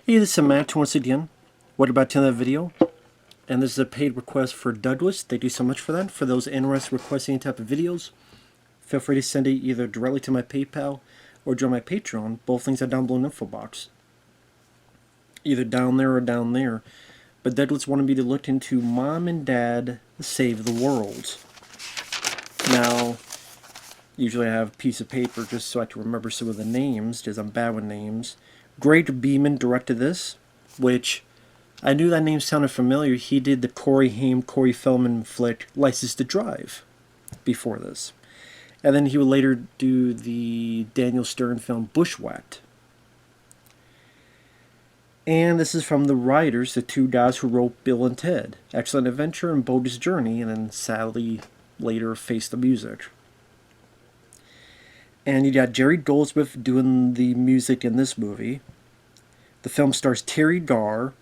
Hey, this is Matt once again. What about another video? And this is a paid request for Douglas. Thank you so much for that. For those interested in requesting any type of videos, feel free to send it either directly to my PayPal or join my Patreon. Both links are down below in the info box. Either down there or down there. But Douglas wanted me to look into Mom and Dad Save the World. Now, usually I have a piece of paper just so I can remember some of the names, because I'm bad with names. Greg Beeman directed this, which I knew that name sounded familiar. He did the Corey Haim, Corey Feldman flick License to Drive before this. And then he would later do the Daniel Stern film Bushwhacked. And this is from the writers, the two guys who wrote Bill and Ted, Excellent Adventure and Bogus Journey, and then sadly later Face the Music. And you got Jerry Goldsmith doing the music in this movie. The film stars Teri Garr.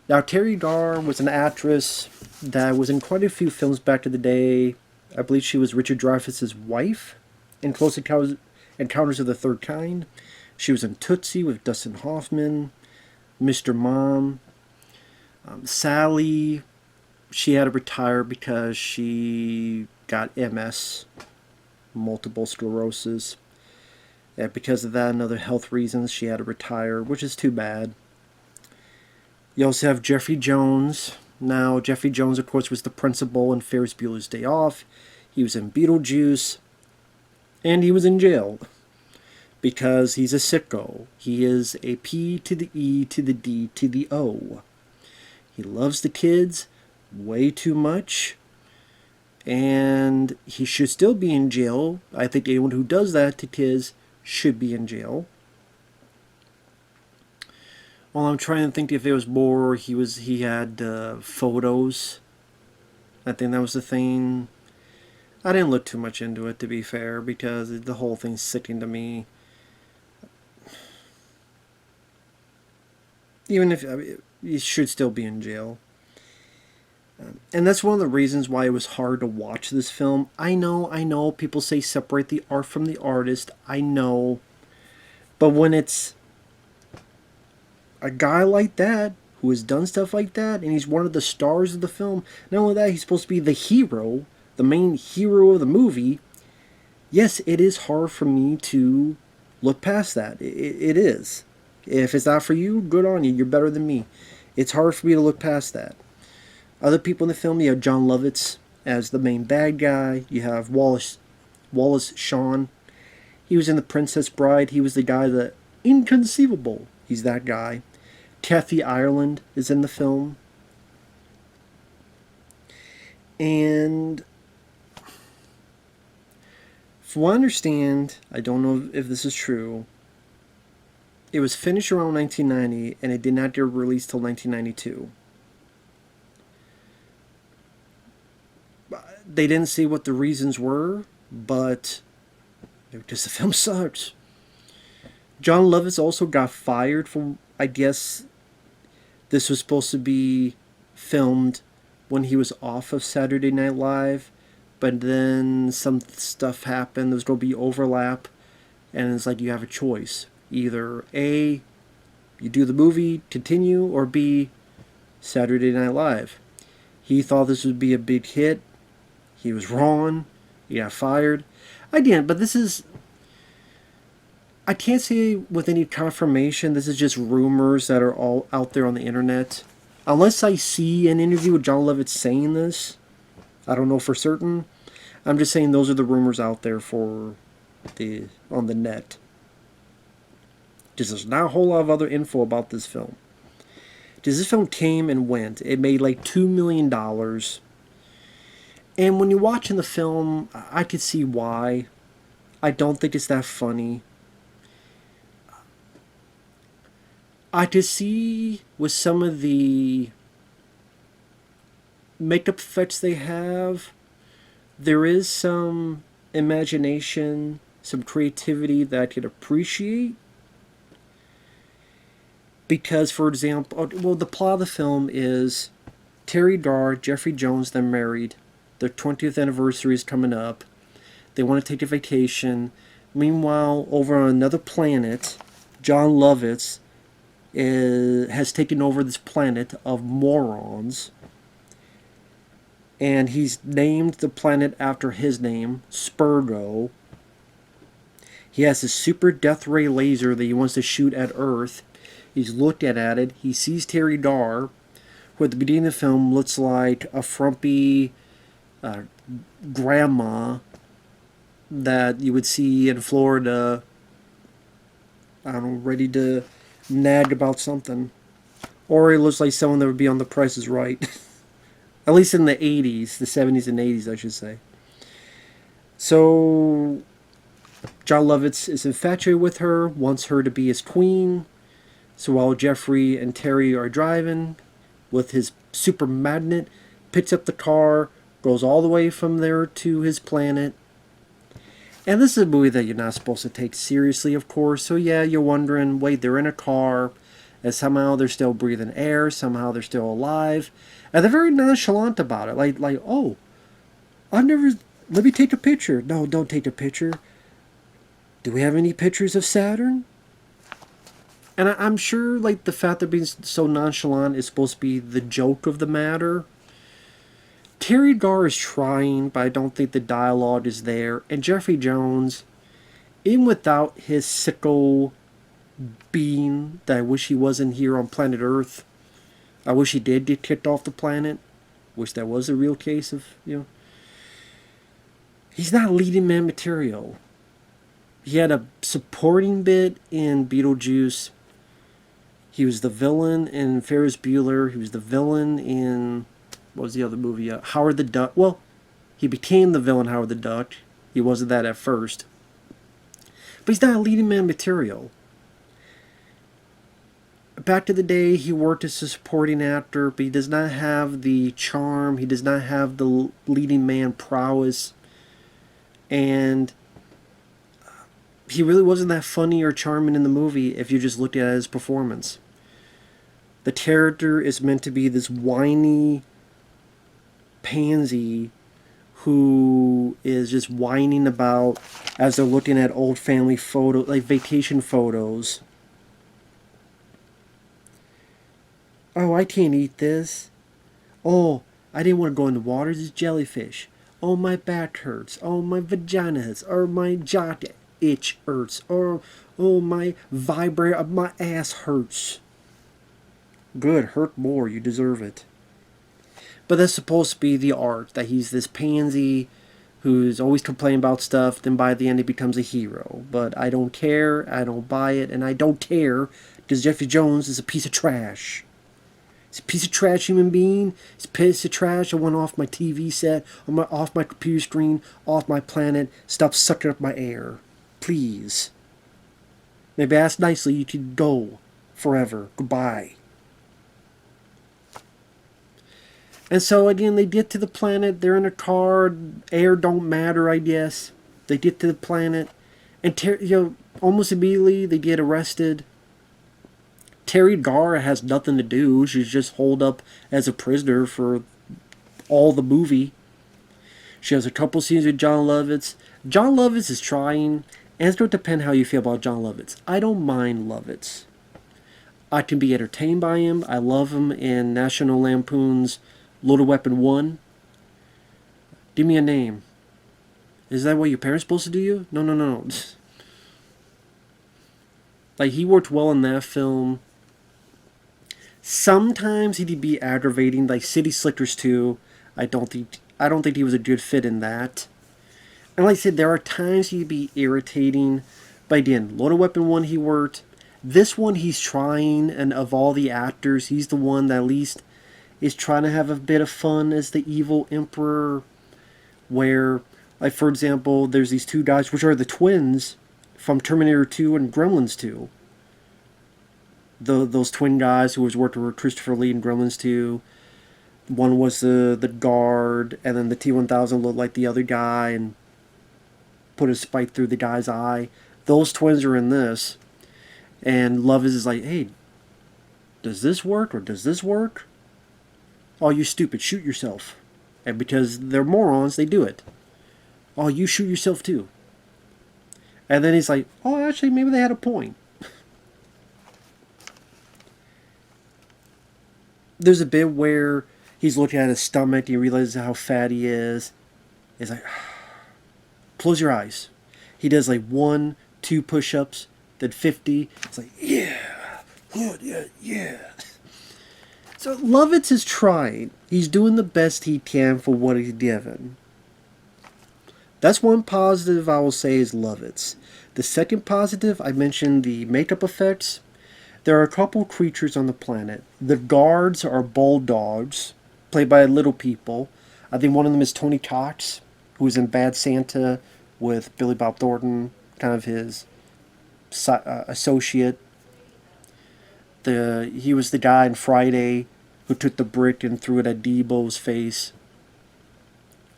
Now, Teri Garr was an actress that was in quite a few films back in the day. I believe she was Richard Dreyfuss's wife in Close Encounters of the Third Kind. She was in Tootsie with Dustin Hoffman, Mr. Mom. Sally, she had to retire because she got MS, multiple sclerosis. And because of that and other health reasons, she had to retire, which is too bad. You also have Jeffrey Jones. Now, Jeffrey Jones, of course, was the principal in Ferris Bueller's Day Off. He was in Beetlejuice. And he was in jail. Because he's a sicko. He is a P to the E to the D to the O. He loves the kids way too much. And he should still be in jail. I think anyone who does that to kids should be in jail. Well, I'm trying to think if there was more. He had photos. I think that was the thing. I didn't look too much into it, to be fair, because the whole thing's sickening to me. Even if he should still be in jail. And that's one of the reasons why it was hard to watch this film. I know, people say separate the art from the artist. I know. But when it's a guy like that, who has done stuff like that, and he's one of the stars of the film, not only that, he's supposed to be the hero, the main hero of the movie. Yes, it is hard for me to look past that. It is. If it's not for you, good on you. You're better than me. It's hard for me to look past that. Other people in the film, you have Jon Lovitz as the main bad guy. You have Wallace Shawn. He was in The Princess Bride. He was the guy that, inconceivable. He's that guy. Kathy Ireland is in the film. And from what I understand, I don't know if this is true, it was finished around 1990 and it did not get released till 1992. They didn't say what the reasons were, but because the film sucks. Jon Lovitz also got fired from, I guess this was supposed to be filmed when he was off of Saturday Night Live, but then some stuff happened. There's going to be overlap, and it's like you have a choice. Either A, you do the movie, continue, or B, Saturday Night Live. He thought this would be a big hit. He was wrong. He got fired. I didn't, but this is... I can't say with any confirmation. This is just rumors that are all out there on the internet. Unless I see an interview with Jon Lovitz saying this, I don't know for certain. I'm just saying those are the rumors out there on the net. Just there's not a whole lot of other info about this film. Because this film came and went. It made like $2 million. And when you're watching the film, I could see why. I don't think it's that funny. I could see with some of the makeup effects they have, there is some imagination, some creativity that I could appreciate. Because, for example, well, the plot of the film is Teri Garr, Jeffrey Jones, they're married. Their 20th anniversary is coming up. They want to take a vacation. Meanwhile, over on another planet, Jon Lovitz has taken over this planet of morons. And he's named the planet after his name, Spengo. He has a super death ray laser that he wants to shoot at Earth. He's looked at it. He sees Teri Garr, who at the beginning of the film looks like a frumpy grandma that you would see in Florida, I don't know, ready to nag about something. Or he looks like someone that would be on The Price is Right. At least in the 80s, the 70s and 80s, I should say. So, Jon Lovitz is infatuated with her, wants her to be his queen. So while Jeffrey and Teri are driving with his super magnet, picks up the car, goes all the way from there to his planet. And this is a movie that you're not supposed to take seriously, of course. So yeah, you're wondering, wait, they're in a car, and somehow they're still breathing air, somehow they're still alive. And they're very nonchalant about it. Like, oh, let me take a picture. No, don't take a picture. Do we have any pictures of Saturn? And I'm sure, like, the fact that being so nonchalant is supposed to be the joke of the matter. Teri Garr is trying, but I don't think the dialogue is there. And Jeffrey Jones, even without his sicko being that I wish he wasn't here on planet Earth, I wish he did get kicked off the planet. Wish that was a real case of, He's not leading man material. He had a supporting bit in Beetlejuice. He was the villain in Ferris Bueller. He was the villain in, what was the other movie? Howard the Duck. Well, he became the villain Howard the Duck. He wasn't that at first. But he's not leading man material. Back to the day, he worked as a supporting actor, but he does not have the charm. He does not have the leading man prowess. And he really wasn't that funny or charming in the movie if you just looked at his performance. The character is meant to be this whiny pansy who is just whining about as they're looking at old family photos, like vacation photos. Oh, I can't eat this. Oh, I didn't want to go in the water. There's jellyfish. Oh, my back hurts. Oh, my vagina hurts. Or my jock itch hurts. Or, oh, my vibrator of my ass hurts. Good, hurt more. You deserve it. But that's supposed to be the art. That he's this pansy who's always complaining about stuff. Then by the end he becomes a hero. But I don't care. I don't buy it. And I don't care. Because Jeffrey Jones is a piece of trash. He's a piece of trash human being. He's a piece of trash. I want off my TV set, off my computer screen, off my planet. Stop sucking up my air. Please. Maybe ask nicely, you could go forever. Goodbye. And so again, they get to the planet. They're in a car. Air don't matter, I guess. They get to the planet. And almost immediately they get arrested. Teri Garr has nothing to do. She's just holed up as a prisoner for all the movie. She has a couple scenes with Jon Lovitz. Jon Lovitz is trying, and it's going to depend how you feel about Jon Lovitz. I don't mind Lovitz. I can be entertained by him. I love him in National Lampoon's Lethal Weapon 1. Give me a name. Is that what your parents supposed to do you? No. Like, he worked well in that film. Sometimes he'd be aggravating, like City Slickers 2. I don't think he was a good fit in that. And like I said, there are times he'd be irritating. But again, Lethal Weapon 1 he worked. This one he's trying, and of all the actors, he's the one that at least is trying to have a bit of fun as the evil emperor. Where, like for example, there's these two guys, which are the twins from Terminator 2 and Gremlins 2. Those twin guys who was working with Christopher Lee in Gremlins 2. One was the guard, and then the T-1000 looked like the other guy and put a spike through the guy's eye. Those twins are in this. And Lovitz is like, hey, does this work or does this work? Oh, you stupid, shoot yourself. And because they're morons, they do it. Oh, you shoot yourself too. And then he's like, oh, actually, maybe they had a point. there's a bit where he's looking at his stomach and he realizes how fat he is. He's like, close your eyes. He does like 1, 2 push-ups, then 50. It's like, yeah, good, yeah, yeah. So Lovitz is trying. He's doing the best he can for what he's given. That's one positive I will say is Lovitz. The second positive, I mentioned the makeup effects. There are a couple creatures on the planet. The guards are bulldogs, played by little people. I think one of them is Tony Cox, who was in Bad Santa with Billy Bob Thornton, kind of his associate. He was the guy in Friday who took the brick and threw it at Debo's face.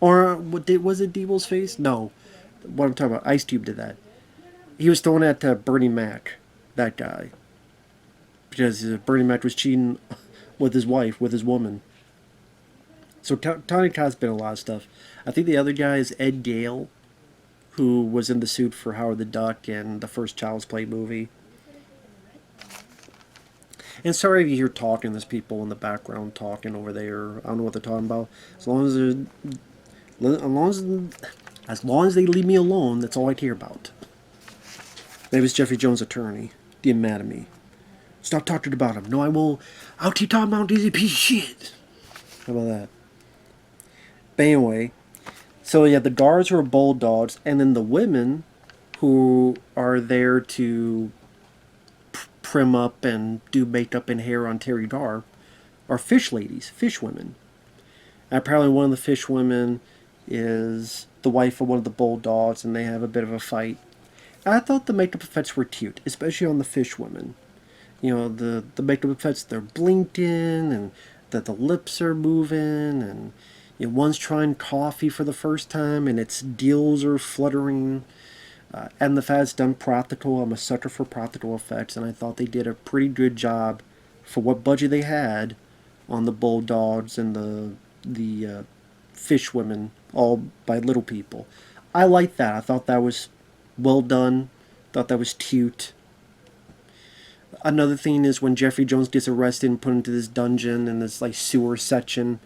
Or was it Debo's face? No. What I'm talking about, Ice Cube did that. He was throwing it at Bernie Mac, that guy. Because Bernie Mac was cheating with his wife, with his woman. So Tony Cott's been in a lot of stuff. I think the other guy is Ed Gale, who was in the suit for Howard the Duck and the first Child's Play movie. And sorry if you hear talking, there's people in the background talking over there. I don't know what they're talking about. As long as they leave me alone, that's all I care about. Maybe it's Jeffrey Jones' attorney getting mad at me. Stop talking about him. No, I will. I'll keep talking about this piece of shit. How about that? But anyway, so yeah, the guards were bulldogs, and then the women who are there to prim up and do makeup and hair on Teri Garr are fish ladies, fish women. And apparently one of the fish women is the wife of one of the bulldogs, and they have a bit of a fight. I thought the makeup effects were cute, especially on the fish women. You know, the makeup effects, they're blinking, and that the lips are moving, and you know, one's trying coffee for the first time, and its gills are fluttering. And the fact it's done practical. I'm a sucker for practical effects, and I thought they did a pretty good job for what budget they had on the bulldogs and the fish women, all by little people. I liked that. I thought that was well done. Thought that was cute. Another thing is when Jeffrey Jones gets arrested and put into this dungeon and this like sewer section.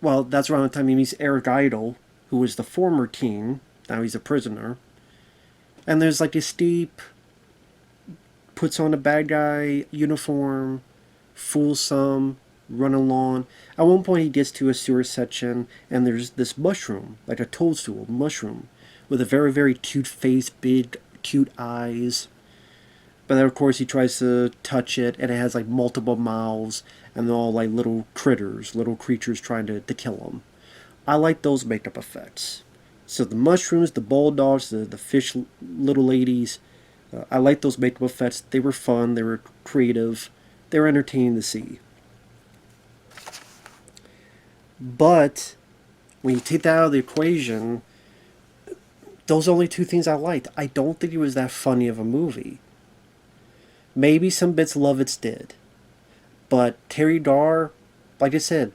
Well, that's around the time he meets Eric Idle, who was the former king. Now he's a prisoner. And there's like a steep, puts on a bad guy uniform, fools some, run along. At one point he gets to a sewer section and there's this mushroom, like a toadstool mushroom, with a very, very cute face, big, cute eyes. But then, of course, he tries to touch it, and it has, like, multiple mouths, and they're all, like, little critters, little creatures trying to kill him. I like those makeup effects. So the mushrooms, the bulldogs, the fish little ladies, I like those makeup effects. They were fun, they were creative, they were entertaining to see. But when you take that out of the equation, those are only two things I liked. I don't think it was that funny of a movie. Maybe some bits Lovitz did. But Teri Garr, like I said,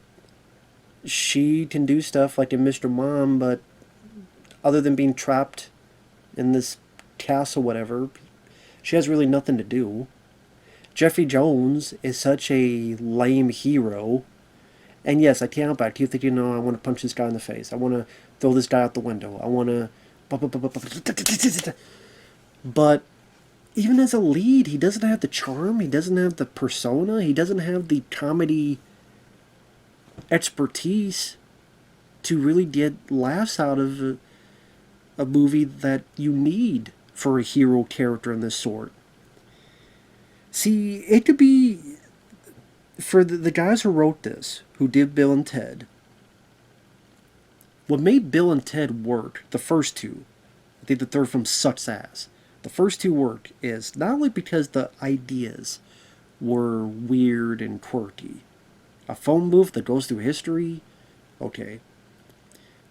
she can do stuff like in Mr. Mom, but other than being trapped in this castle, whatever, she has really nothing to do. Jeffrey Jones is such a lame hero. And yes, I can't help it. I keep thinking, I want to punch this guy in the face. I want to throw this guy out the window. I want to... But even as a lead, he doesn't have the charm. He doesn't have the persona. He doesn't have the comedy expertise to really get laughs out of a movie that you need for a hero character in this sort. See, it could be... For the guys who wrote this, who did Bill and Ted, what made Bill and Ted work, the first two, I think the third film sucks ass. The first two work is not only because the ideas were weird and quirky. A phone booth that goes through history, okay.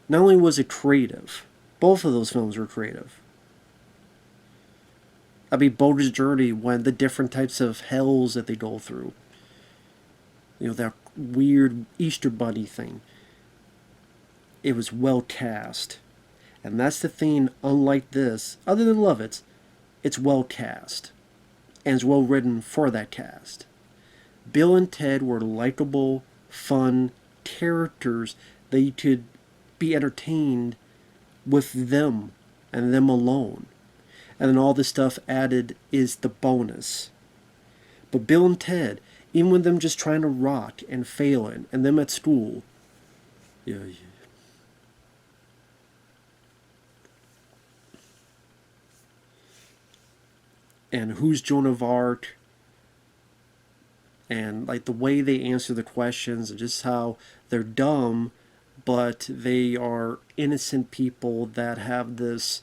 Not only was it creative, both of those films were creative. I mean, Bogus Journey, when the different types of hells that they go through. You know, that weird Easter Bunny thing. It was well cast. And that's the thing, unlike this, other than Lovitz, it's well cast. and is well written for that cast. Bill and Ted were likable, fun characters that you could be entertained with them and them alone. And then all this stuff added is the bonus. But Bill and Ted, even with them just trying to rock and failing, and them at school, yeah. And who's Joan of Arc, and like the way they answer the questions, and just how they're dumb, but they are innocent people that have this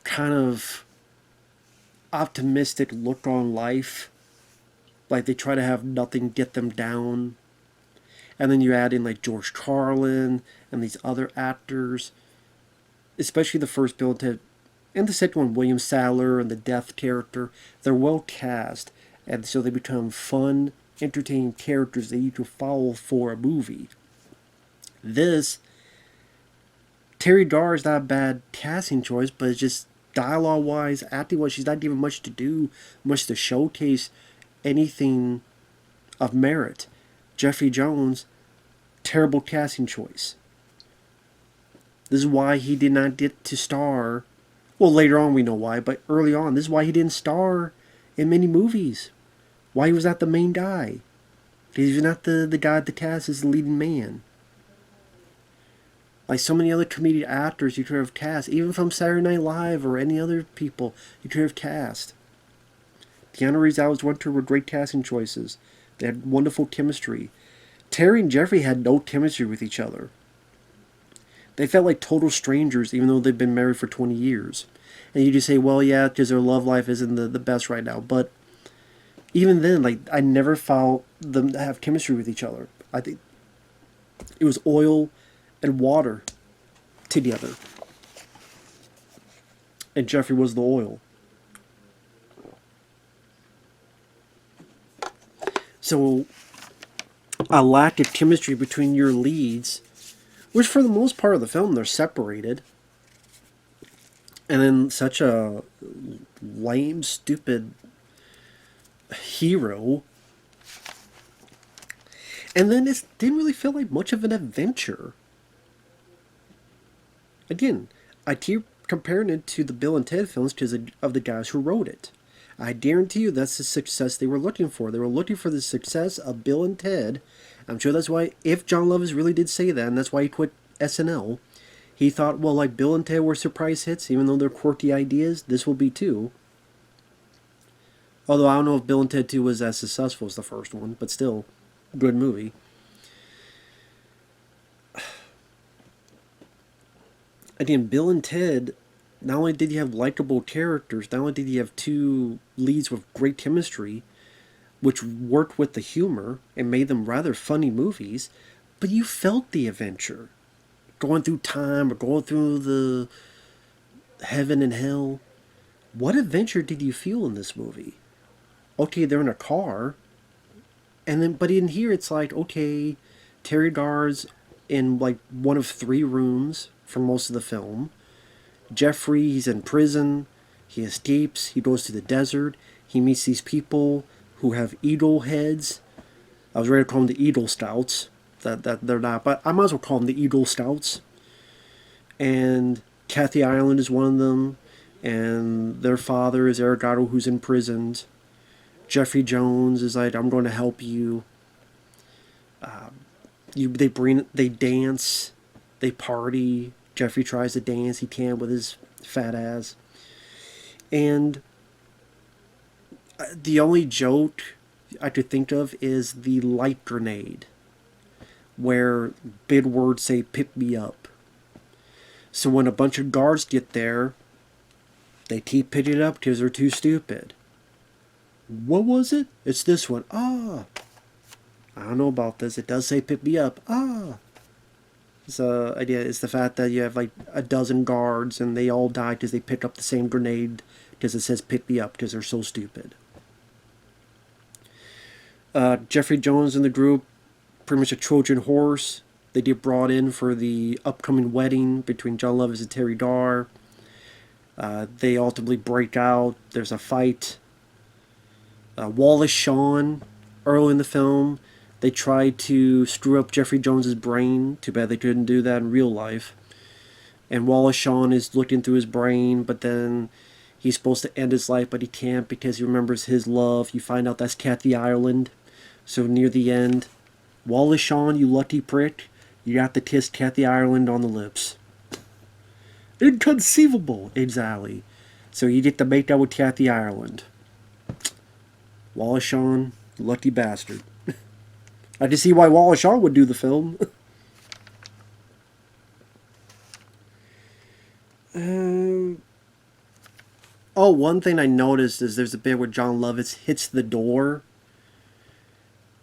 kind of optimistic look on life. Like they try to have nothing get them down. And then you add in like George Carlin and these other actors, especially the first Bill and Ted, and the second one, William Sadler and the death character. They're well cast, and so they become fun, entertaining characters that you can follow for a movie. This, Teri Garr is not a bad casting choice, but it's just dialogue-wise, acting-wise, she's not given much to do, much to showcase anything of merit. Jeffrey Jones, terrible casting choice. This is why he did not get to star. Well, later on we know why, but early on, this is why he didn't star in many movies. Why he was not the main guy. He was not the guy at the cast as the leading man. Like so many other comedic actors you could have cast, even from Saturday Night Live or any other people you could have cast. Keanu Reeves, Alex Winter were great casting choices. They had wonderful chemistry. Terry and Jeffrey had no chemistry with each other. They felt like total strangers, even though they've been married for 20 years. And you just say, well, yeah, because their love life isn't the best right now. But even then, like, I never found them to have chemistry with each other. I think it was oil and water together. And Jeffrey was the oil. So, a lack of chemistry between your leads, which for the most part of the film, they're separated. And then such a lame, stupid hero. And then it didn't really feel like much of an adventure. Again, I keep comparing it to the Bill and Ted films because of the guys who wrote it. I guarantee you that's the success they were looking for. They were looking for the success of Bill and Ted. I'm sure that's why, if Jon Lovitz really did say that, and that's why he quit SNL, he thought, well, like Bill and Ted were surprise hits, even though they're quirky ideas, this will be too. Although I don't know if Bill and Ted 2 was as successful as the first one, but still, good movie. Again, Bill and Ted, not only did you have likable characters, not only did you have two leads with great chemistry, which worked with the humor and made them rather funny movies, but you felt the adventure. Going through time or going through the heaven and hell. What adventure did you feel in this movie? Okay, they're in a car, and then but in here it's like, okay, Teri Garr's in like one of 3 rooms for most of the film. Jeffrey, he's in prison. He escapes. He goes to the desert. He meets these people who have eagle heads. I was ready to call them the Eagle Scouts. That they're not, but I might as well call them the Eagle Scouts. And Kathy Ireland is one of them. And their father is Arigato, who's imprisoned. Jeffrey Jones is like, I'm going to help you. They dance. They party. Jeffrey tries to dance. He can't with his fat ass. And the only joke I could think of is the light grenade, where big words say, pick me up. So when a bunch of guards get there, they keep picking it up because they're too stupid. What was it? It's this one. I don't know about this. It does say pick me up. So idea is the fact that you have like a dozen guards and they all die because they pick up the same grenade because it says pick me up because they're so stupid. Jeffrey Jones and the group, pretty much a Trojan horse. They get brought in for the upcoming wedding between Jon Lovitz and Teri Garr. They ultimately break out. There's a fight. Wallace Shawn, early in the film, they tried to screw up Jeffrey Jones's brain. Too bad they couldn't do that in real life. And Wallace Shawn is looking through his brain, but then he's supposed to end his life, but he can't because he remembers his love. You find out that's Kathy Ireland. So near the end, Wallace Shawn, you lucky prick, you got to kiss Kathy Ireland on the lips. Inconceivable, exactly. So you get to make out with Kathy Ireland. Wallace Shawn, lucky bastard. I can see why Wallace Shawn would do the film. One thing I noticed is there's a bit where Jon Lovitz hits the door,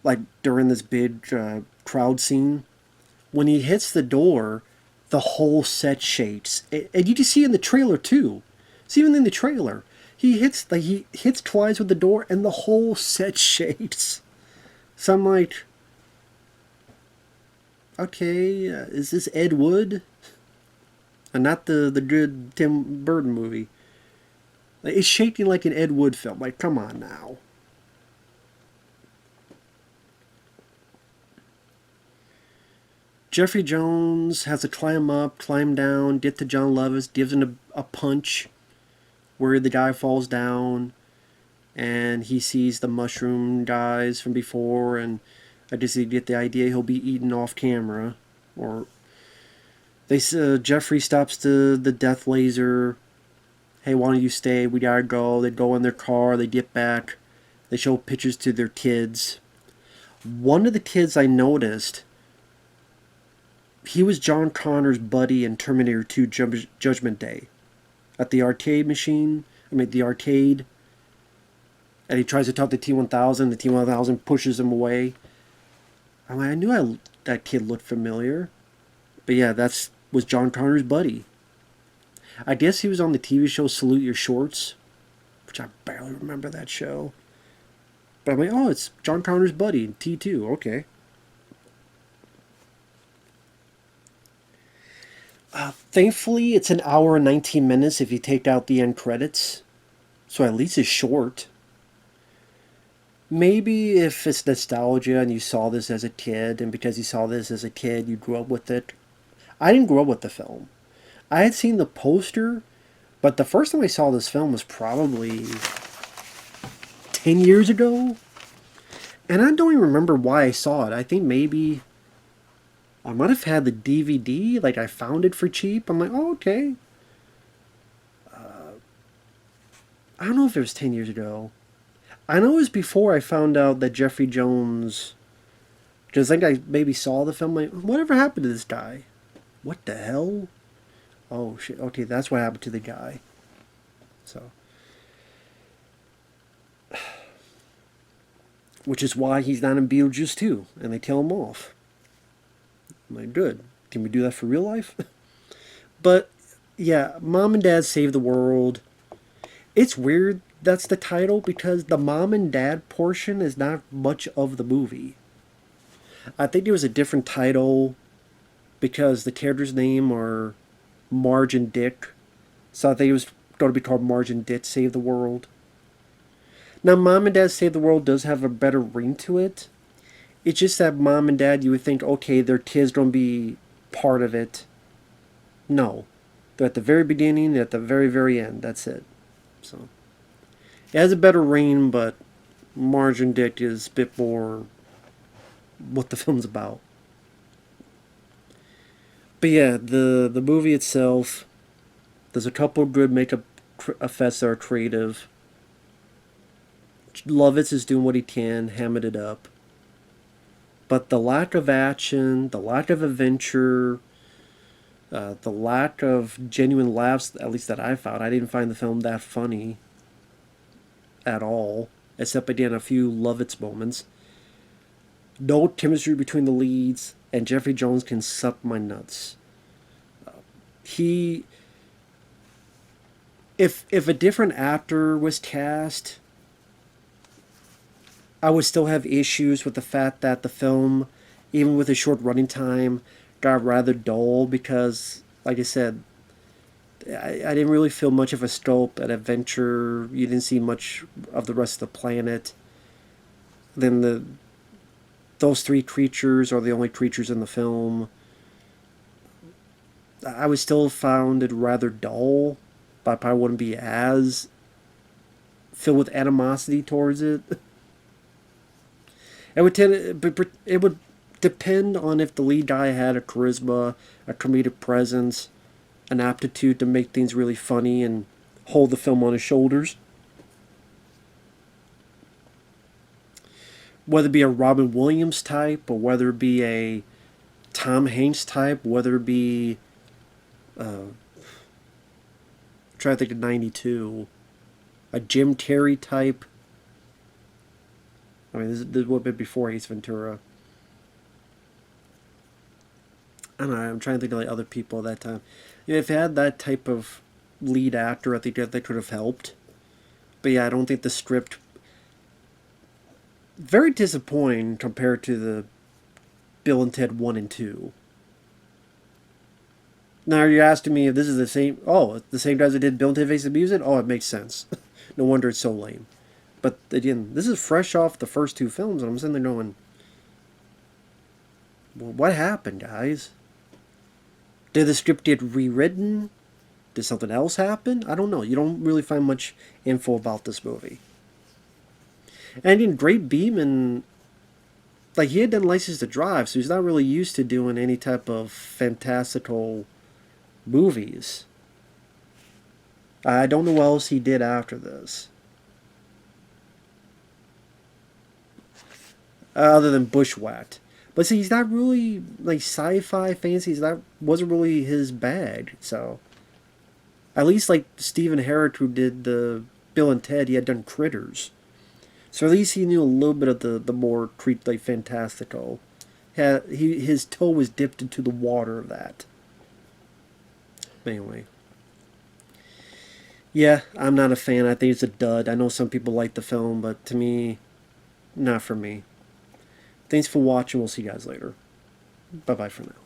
like during this big crowd scene. When he hits the door, the whole set shakes, and you can see in the trailer too. See, even in the trailer, he hits twice with the door, and the whole set shakes. So I'm like, okay, is this Ed Wood? And not the good Tim Burton movie. It's shaking like an Ed Wood film. Like, come on now. Jeffrey Jones has to climb up, climb down, get to Jon Lovitz, gives him a punch where the guy falls down, and he sees the mushroom guys from before, and I just get the idea he'll be eaten off camera. Or Jeffrey stops the death laser. Hey, why don't you stay? We gotta go. They go in their car. They get back. They show pictures to their kids. One of the kids I noticed, he was John Connor's buddy in Terminator 2 Judgment Day. At the arcade machine. The arcade. And he tries to talk to T-1000. The T-1000 pushes him away. I'm like, I knew that kid looked familiar. But yeah, was John Connor's buddy. I guess he was on the TV show Salute Your Shorts, which I barely remember that show. But I'm like, oh, it's John Connor's buddy in T2. Okay. Thankfully, it's an hour and 19 minutes if you take out the end credits. So at least it's short. Maybe if it's nostalgia and you saw this as a kid, and because you saw this as a kid, you grew up with it. I didn't grow up with the film. I had seen the poster, but the first time I saw this film was probably 10 years ago. And I don't even remember why I saw it. I think maybe I might have had the DVD. Like, I found it for cheap. I'm like, oh, okay. I don't know if it was 10 years ago. I know it was before I found out that Jeffrey Jones... Because I think I maybe saw the film. Like, whatever happened to this guy? What the hell? Oh, shit. Okay, that's what happened to the guy. So... Which is why he's not in Beetlejuice 2. And they kill him off. I'm like, good. Can we do that for real life? But, yeah, Mom and Dad Save the World. It's weird that's the title because the Mom and Dad portion is not much of the movie. I think there was a different title because the characters' name are Marge and Dick. So I think it was going to be called Marge and Dick Save the World. Now, Mom and Dad Save the World does have a better ring to it. It's just that Mom and Dad, you would think, okay, their kids don't be part of it. No. They're at the very beginning, they're at the very, very end. That's it. So, it has a better ring, but Marge and Dick is a bit more what the film's about. But yeah, the movie itself, there's a couple of good makeup effects that are creative. Lovitz is doing what he can, hamming it up. But the lack of action, the lack of adventure, the lack of genuine laughs, at least that I found, I didn't find the film that funny at all, except again a few Lovitz moments. No chemistry between the leads, and Jeffrey Jones can suck my nuts. If a different actor was cast, I would still have issues with the fact that the film, even with a short running time, got rather dull because, like I said, I didn't really feel much of a scope, an adventure. You didn't see much of the rest of the planet. then those three creatures are the only creatures in the film. I would still found it rather dull, but I probably wouldn't be as filled with animosity towards it. It would depend on if the lead guy had a charisma, a comedic presence, an aptitude to make things really funny and hold the film on his shoulders. Whether it be a Robin Williams type, or whether it be a Tom Hanks type, whether it be I'm trying to think of 92, a Jim Carrey type. I mean, this would have been before Ace Ventura. I don't know, I'm trying to think of like other people at that time. If it had that type of lead actor, I think that could have helped. But yeah, I don't think the script... Very disappointing compared to the Bill and Ted 1 and 2. Now you're asking me if this is the same... Oh, the same guys that did Bill and Ted Face the Music? Oh, it makes sense. No wonder it's so lame. But again, this is fresh off the first two films, and I'm sitting there going, well, what happened, guys? Did the script get rewritten? Did something else happen? I don't know. You don't really find much info about this movie. And in Greg Beeman, like, he had done License to Drive, so he's not really used to doing any type of fantastical movies. I don't know what else he did after this. Other than Bushwhacked. But see, he's not really, like, sci-fi fantasy. That wasn't really his bag, so... At least, like, Stephen Herrick, who did the Bill and Ted, he had done Critters. So at least he knew a little bit of the more, like, fantastical. His toe was dipped into the water of that. Anyway. Yeah, I'm not a fan. I think it's a dud. I know some people like the film, but to me, not for me. Thanks for watching. We'll see you guys later. Bye-bye for now.